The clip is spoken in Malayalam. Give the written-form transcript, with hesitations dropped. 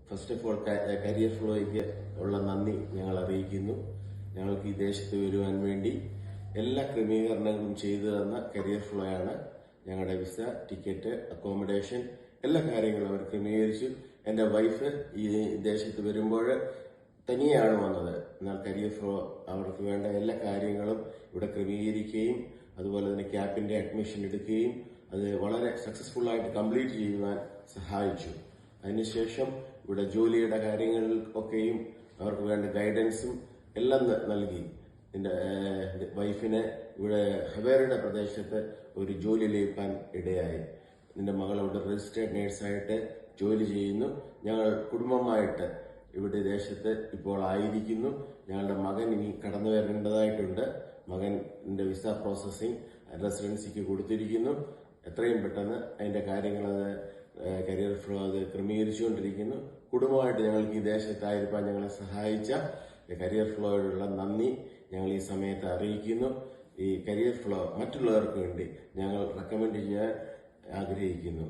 ഫസ്റ്റ് ഓഫ് ഓൾ കരിയർ ഫ്ലോയ്ക്ക് ഉള്ള നന്ദി ഞങ്ങൾ അറിയിക്കുന്നു. ഞങ്ങൾക്ക് ഈ ദേശത്ത് വരുവാൻ വേണ്ടി എല്ലാ ക്രമീകരണങ്ങളും ചെയ്തു തന്ന കരിയർ ഫ്ലോ ആണ്. ഞങ്ങളുടെ വിസ, ടിക്കറ്റ്, അക്കോമഡേഷൻ എല്ലാ കാര്യങ്ങളും അവർ ക്രമീകരിച്ചു. എന്റെ വൈഫ് ഈ ദേശത്ത് വരുമ്പോൾ തനിയാണ് വന്നത്. എന്നാൽ കരിയർ ഫ്ലോ അവർക്ക് വേണ്ട എല്ലാ കാര്യങ്ങളും ഇവിടെ ക്രമീകരിക്കുകയും അതുപോലെ തന്നെ ക്യാപ്പിന്റെ അഡ്മിഷൻ എടുക്കുകയും അത് വളരെ സക്സസ്ഫുൾ ആയിട്ട് കംപ്ലീറ്റ് ചെയ്യുവാൻ സഹായിച്ചു. അതിനുശേഷം ഇവിടെ ജോലിയുടെ കാര്യങ്ങളിലൊക്കെയും അവർക്ക് വേണ്ട ഗൈഡൻസും എല്ലാം നൽകി. എന്റെ വൈഫിന് ഇവിടെ ഹവേറയുടെ പ്രദേശത്ത് ഒരു ജോലി ലഭിക്കാൻ ഇടയായി. എന്റെ മകൾ ഇവിടെ രജിസ്റ്റേർഡ് നേഴ്സായിട്ട് ജോലി ചെയ്യുന്നു. ഞങ്ങൾ കുടുംബമായിട്ട് ഇവിടെ ദേശത്ത് ഇപ്പോൾ ആയിരിക്കുന്നു. ഞങ്ങളുടെ മകൻ ഇനി കടന്നു വരേണ്ടതായിട്ടുണ്ട്. മകന്റെ വിസ പ്രോസസ്സിംഗ് റെസിഡൻസിക്ക് കൊടുത്തിരിക്കുന്നു. എത്രയും പെട്ടെന്ന് അതിന്റെ കാര്യങ്ങൾ കരിയർ ഫ്ലോ അത് ക്രമീകരിച്ചുകൊണ്ടിരിക്കുന്നു. കുടുംബമായിട്ട് ഞങ്ങൾക്ക് ഈ ദേശത്തായിരിക്കാൻ ഞങ്ങളെ സഹായിച്ച കരിയർ ഫ്ലോയോടുള്ള നന്ദി ഞങ്ങൾ ഈ സമയത്ത് അറിയിക്കുന്നു. ഈ കരിയർ ഫ്ലോ മറ്റുള്ളവർക്ക് വേണ്ടി ഞങ്ങൾ റെക്കമെൻഡ് ചെയ്യാൻ ആഗ്രഹിക്കുന്നു.